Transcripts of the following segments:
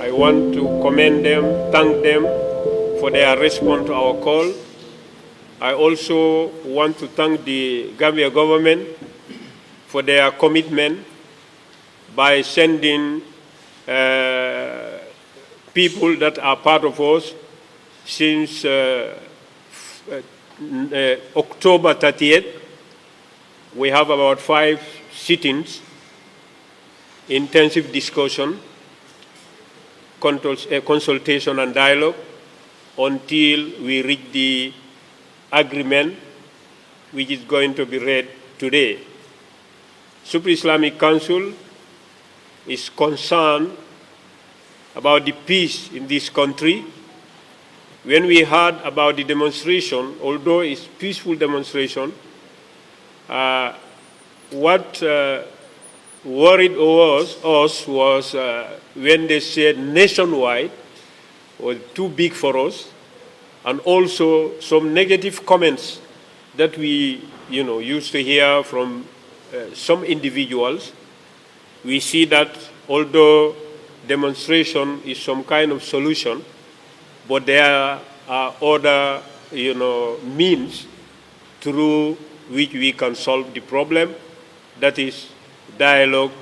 I want to commend them, thank them for their response to our call. I also want to thank the Gambia government for their commitment by sending people that are part of us since October 30th. We have about 5 sittings, intensive discussion, consultation and dialogue until we reach the agreement which is going to be read today. Supreme Islamic Council is concerned about the peace in this country. When we heard about the demonstration, although it's peaceful demonstration, what worried us was when they said nationwide was too big for us, and also some negative comments that we used to hear from some individuals. We see that although demonstration is some kind of solution, but there are other means through which we can solve the problem, that is dialogue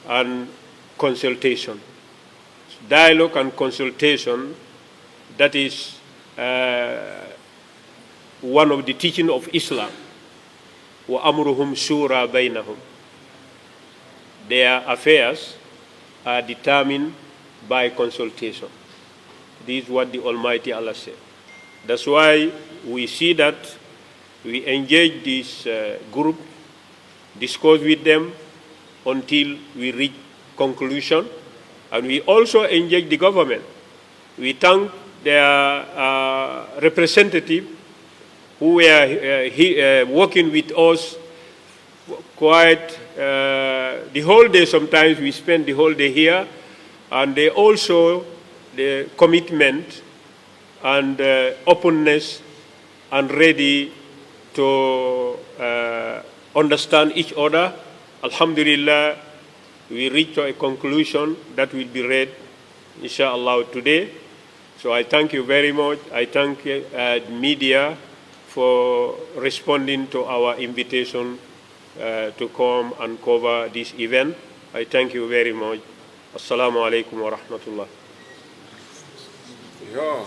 and consultation. Dialogue and consultation, that is one of the teachings of Islam. وَأَمْرُهُمْ شُورَى بَيْنَهُمْ. Their affairs are determined by consultation. This is what the Almighty Allah said. That's why we see that we engage this group, discuss with them until we reach conclusion, and we also engage the government. We thank their representative who were working with us quite the whole day. Sometimes we spend the whole day here, and they also the commitment and openness and ready to understand each other. Alhamdulillah, we reached a conclusion that will be read, inshallah, today. So I thank you very much. I thank media for responding to our invitation to come and cover this event. I thank you very much. Assalamu alaikum wa rahmatullah. Yo,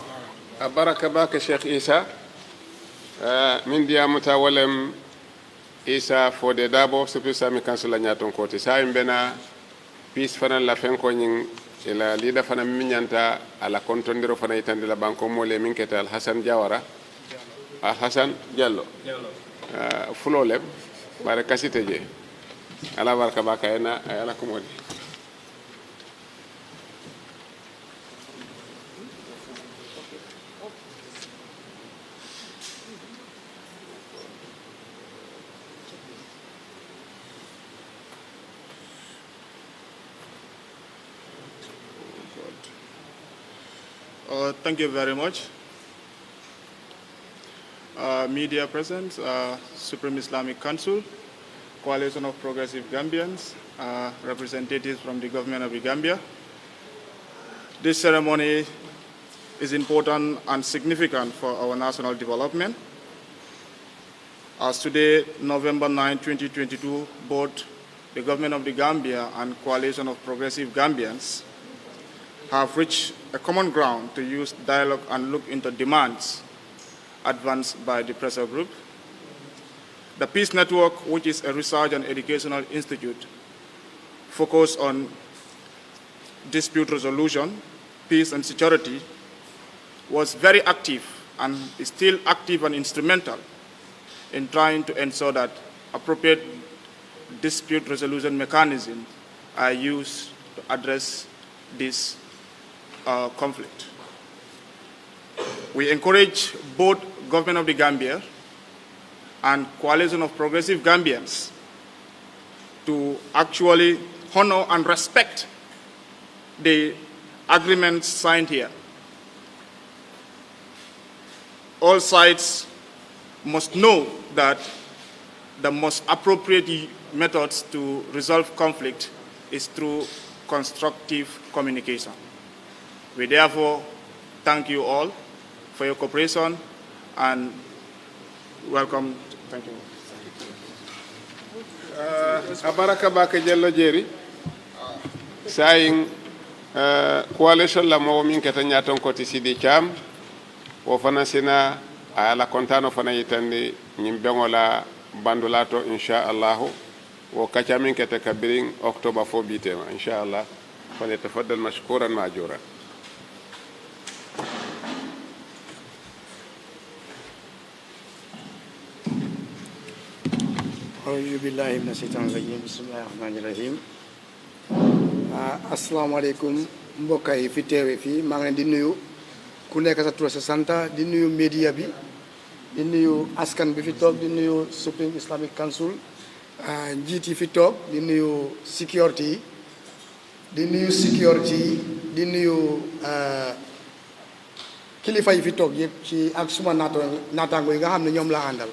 abaraka baka Sheikh Isa. Min dia mutawalem Isa for the Dabo Supreme Islamic Council nyaton koti. Sa imbena peace fana la fenko nying ila leader fana minyanta ala kontondiro fana itande la banko mole min ketal Hassan Jawara. Hassan Diallo. Fulolem bare kasite je. Ala baraka baka ena ala kumodi. Thank you very much. Media present, Supreme Islamic Council, Coalition of Progressive Gambians, representatives from the government of the Gambia. This ceremony is important and significant for our national development. As today, November 9, 2022, both the government of the Gambia and Coalition of Progressive Gambians have reached a common ground to use dialogue and look into demands advanced by the pressure group. The Peace Network, which is a research and educational institute focused on dispute resolution, peace and security, was very active and is still active and instrumental in trying to ensure that appropriate dispute resolution mechanisms are used to address this conflict. We encourage both Government of the Gambia and Coalition of Progressive Gambians to actually honor and respect the agreements signed here. All sides must know that the most appropriate methods to resolve conflict is through constructive communication. We therefore thank you all for your cooperation and welcome. Thank you. Abaraka baka jello jeri saying coalition la mo min keta nyaton ko ti sidi cham o fana sina ala kontano fana yitande nyim bengola bandulato inshallah wo kacha min keta kabirin october 4 bitema inshallah fane tafaddal mashkuran majura. A'udhu billahi minash shaitanir rajim. Bismillahir rahmanir rahim. Assalamu alaikum mbokk yi fi teewe fii maa ngi leen di nuyu ku nekk sa tur sa sant di nuyu média bi di nuyu askan bi fi toog di nuyu Supreme Islamic Council njiit yi fi toog di nuyu security yi di nuyu kilifa yi fi toog yëpp ci ak suma naataango yi nga xam ne ñoom laa àndal.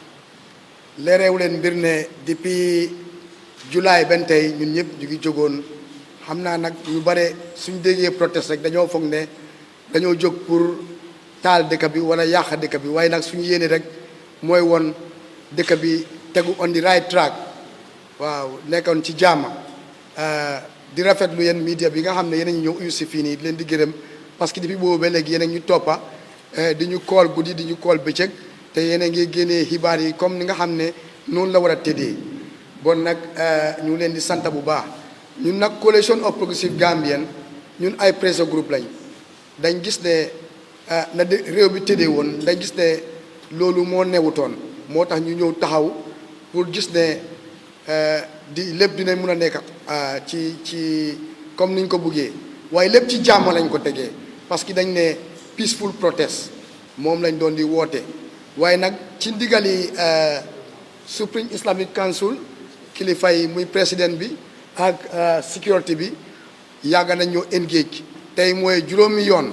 leereewu leen mbir ne depuis July benn tey ñun ñëpp ñu ngi jógoon xam naa nag ñu bare suñ déggee protest rek dañoo foog ne dañoo jóg pour taal dëkk bi wala yàq dëkk bi waaye nag suñu yéene rek mooy woon dëkk bi tegu on the right track waaw nekkoon ci jaama di rafetlu yéen media bi nga xam ne yéen a ñu ñëw uyu si fii nii di leen di gërëm parce que depuis boobu ba léegi yéen a ñu toppa di ñu kool guddi di ñu kool bëccëg te yéen a ngi génnee xibaar yi comme ni nga xam ne noonu la war a tëddee bon nag ñu ngi leen di sant bu baax ñun nag coalition of progressive Gambian ñun ay pressure group lañ dañ gis ne na réew bi tëddee woon dañ gis ne loolu moo newutoon moo tax ñu ñëw taxaw pour gis ne di lépp dina mun a nekk ci comme niñ ko buggee waaye lépp ci jàmm lañ ko tegee parce que dañ ne peaceful protest moom lañ doon di woote. waaye nag ci ndigali Supreme Islamic Council kilifa yi muy président bi ak sécurité bi yàgg nañ ñoo engage tey mooy juróomi yoon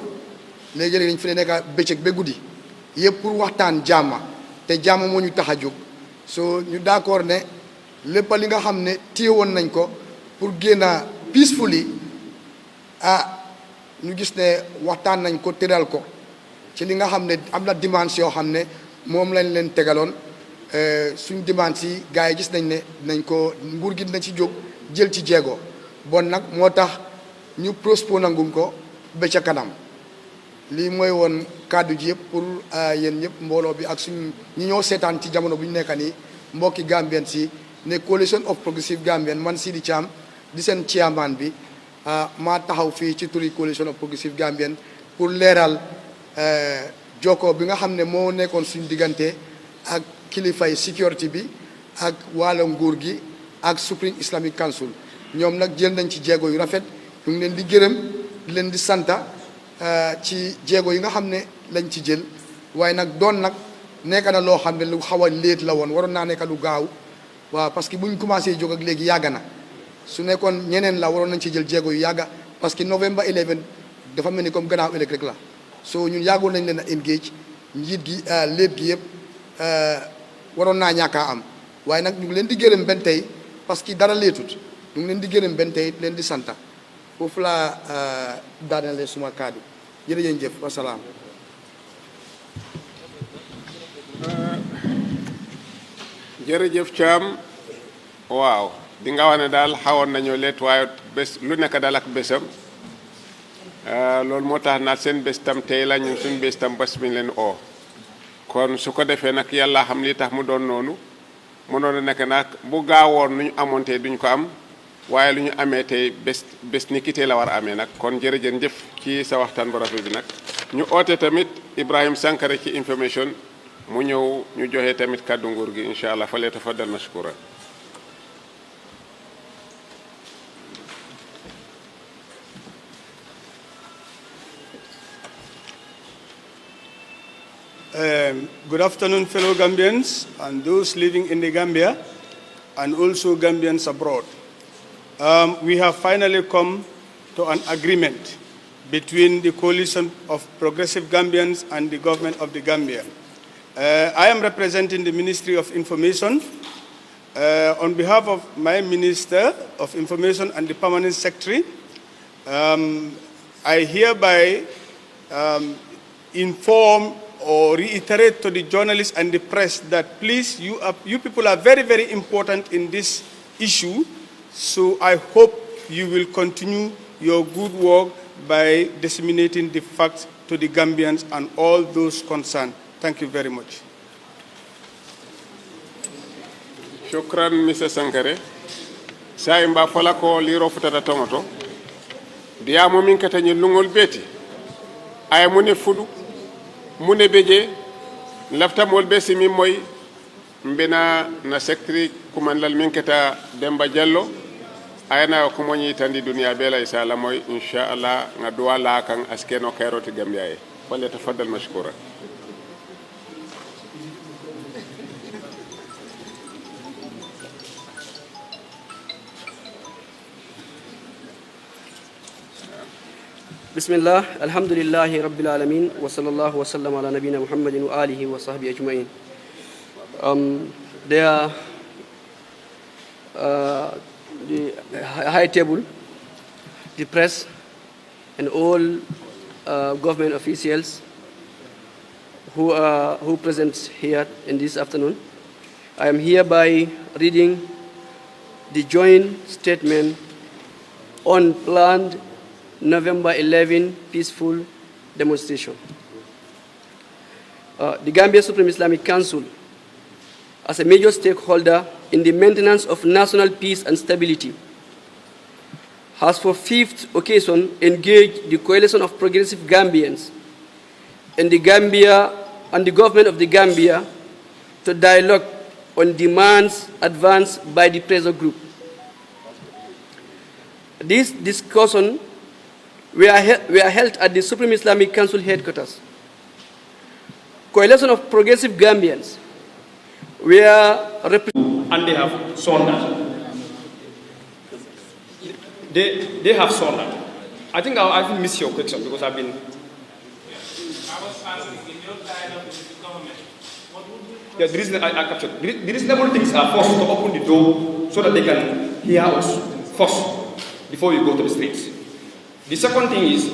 léegi-léegi dañ fi ne nekk bëccëg ba guddi yëpp pour waxtaan jàmma te jàmma moo ñu tax a jóg so ñu d'accord ne lépp li nga xam ne téye woon nañ ko pour génn peacefully ñu gis ne waxtaan nañ ko tëral ko ci li nga xam ne am na dimanche yoo xam ne moom lañ leen tegaloon suñ dimanche yi gars yi gis nañ ne nañ ko nguur gi dina ci jóg jël ci jéego bon nag moo tax ñu postpone ngum ko ba ca kanam lii mooy woon kàddu ji yëpp pour yéen ñëpp mbooloo bi ak suñ ñi ñoo seetaan ci jamono bu ñu nekk nii mbokki Gambien si ne coalition of progressive Gambian man Sidi Thiam di seen chairman bi maa taxaw fii ci turi coalition of progressive Gambian pour leeral jokkoo bi nga xam ne moo nekkoon suñu diggante ak kilifay sécurité bi ak wàllu nguur gi ak Supreme Islamic Council ñoom nag jël nañ ci jéego yu rafet ñu ngi leen di gërëm di leen di santa ci jéego yi nga xam ne lañ ci jël waaye nag doon nag nekk na loo xam ne lu xaw a léet la woon waroon naa nekk lu gaaw waaw parce que buñ commencé jóg ak léegi yàgg na su nekkoon ñeneen la waroon nañ ci jël jéego yu yàgga parce que November 11 dafa mel ni comme gannaaw ëllëg rek la so ñun yàggoon nañ leen a engage njiit gi léet gi yëpp waroon naa ñàkkaa am waaye nag ñu ngi leen di gërëm benn tey parce que dara leetut ñu ngi leen di gërëm benn tey leen di santa foofu laa daanale suma kaddu jërëjëf wasalaam. jërëjëf Thiam waaw di nga wax ne daal xawoon nañoo leet waaye bés lu nekk daal ak bésam loolu moo tax naat seen bés tam tey la ñun suñ bés tam bés bi ñu leen oo kon su ko defee nag yàlla xam li tax mu doon noonu mënoon a nekk nag bu gaawoon lu ñu amoon tey duñ ko am waaye lu ñu amee tey bés ni ki tey la war a amee nag kon jërëjëf ci sa waxtaan bu rafet bi nag ñu oote tamit Ibrahim Sankare ci information mu ñëw ñu joxe tamit kàddu nguur gi incha allah fa lee tafaddal mashkura. Good afternoon, fellow Gambians and those living in the Gambia and also Gambians abroad. We have finally come to an agreement between the coalition of progressive Gambians and the government of the Gambia. I am representing the Ministry of Information. On behalf of my Minister of Information and the Permanent Secretary, I hereby inform or reiterate to the journalists and the press that please, you people are very, very important in this issue. So I hope you will continue your good work by disseminating the facts to the Gambians and all those concerned. Thank you very much. Shukran, Mr. Sankare. Sa imba fola ko liro futata tomato. Diya mo min kata lungol beti. Ay mune fudu, mune beje, lafta mol besi min moy mbena na secretary kumandal min kata Demba Diallo. Ayana ko moñi tandi dunia bela isala moy inshallah nga duwa la kan askeno kairoti Gambia e. Wala tafaddal mashkura. بسم الله الحمد لله رب العالمين وصلى الله وسلم على نبينا محمد وآله وصحبه أجمعين. The high table, the press, and all government officials who present here in this afternoon. I am hereby reading the joint statement on planned November 11 peaceful demonstration. The Gambia Supreme Islamic Council, as a major stakeholder in the maintenance of national peace and stability, has for fifth occasion engaged the coalition of progressive Gambians and the government of the Gambia to dialogue on demands advanced by the pressure group. This discussion were held at the Supreme Islamic Council headquarters. Coalition of progressive Gambians were represented. And they have shown that. They have shown that. I think I've missed your question because I've been. I was asking if you're dialogue with the government, what would you? Yeah, I captured. The reasonable things are forced to open the door so that they can hear us first before we go to the streets. The second thing is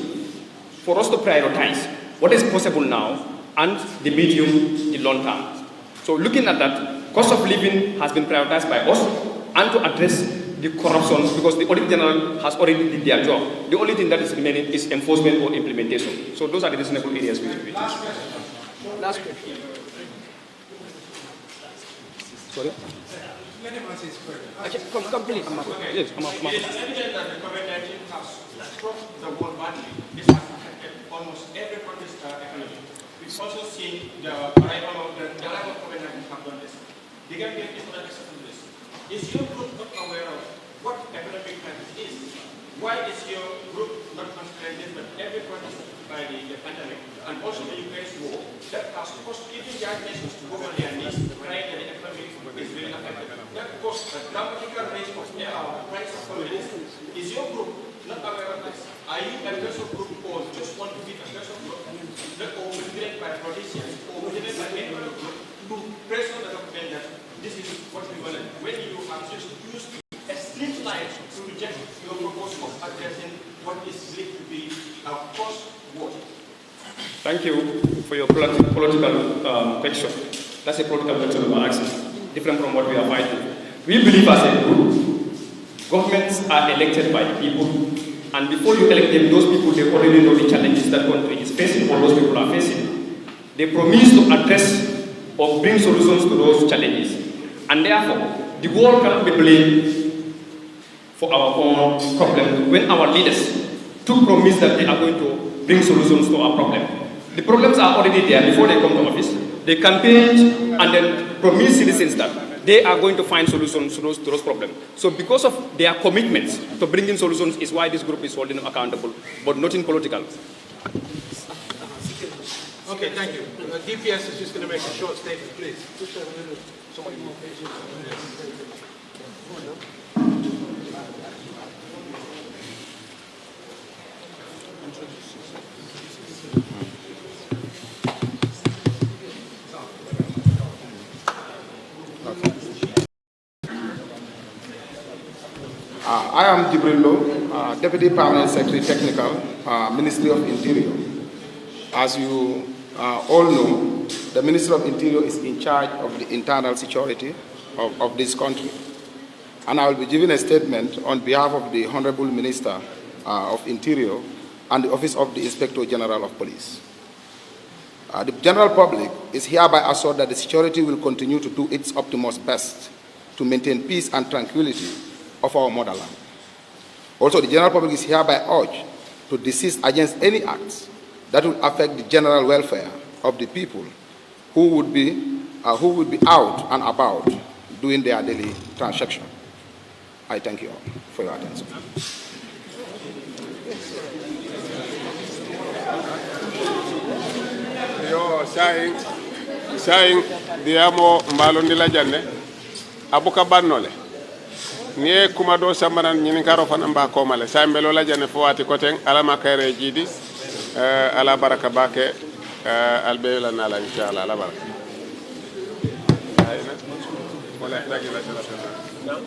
for us to prioritize what is possible now and the medium, the long term. So looking at that, cost of living has been prioritized by us and to address the corruption because the Auditor General has already did their job. The only thing that is remaining is enforcement or implementation. So those are the reasonable areas we will be. Last question. Sorry? Come please. Yes, come on. It is evident that the COVID-19 has struck the world badly. This has affected almost every country's economy. We've also seen the arrival of COVID-19 have done this. The Gambian is not accepting this. Is your group not aware of what economic crisis is? Why is your group not considering this, but every country is by the pandemic? And also the Ukraine's war that has caused even young nations to go on their knees, crying that the economy is really affected. That caused a dramatical rise of price of commodities. Is your group not aware of this? Are you a special group or just want to be a special group? Not motivated by politicians or motivated by any other group to press on the government that this is what we want. When you have just used a slim line to reject your proposal of addressing what is believed to be a cost war. Thank you for your political question. That's a political question of access, different from what we are fighting. We believe as a group, governments are elected by the people, and before you elect them, those people, they already know the challenges that country is facing or those people are facing. They promise to address or bring solutions to those challenges. And therefore, the world cannot be blamed for our own problem when our leaders took promise that they are going to bring solutions to our problem. The problems are already there before they come to office. They campaigned and then promised citizens that they are going to find solutions to those problems. So because of their commitments to bringing solutions is why this group is holding them accountable, but nothing political. Okay, thank you. DPS is just going to make a short statement, please. I am Jibril Lo, Deputy Permanent Secretary Technical, Ministry of Interior. As you all know, the Ministry of Interior is in charge of the internal security of this country. And I will be giving a statement on behalf of the Honorable Minister of Interior and the Office of the Inspector General of Police. The general public is hereby assured that the security will continue to do its utmost best to maintain peace and tranquility of our motherland. Also, the general public is hereby urged to desist against any acts that will affect the general welfare of the people who would be out and about doing their daily transaction. I thank you all for your attention. Yo saying diamo mbalondi la janne abuka bannole nie kuma do sambanan nyini karo fana mba ko male sambelo la janne fo wati koten ala makare jidi ala baraka bake albe la nala inshallah ala baraka wala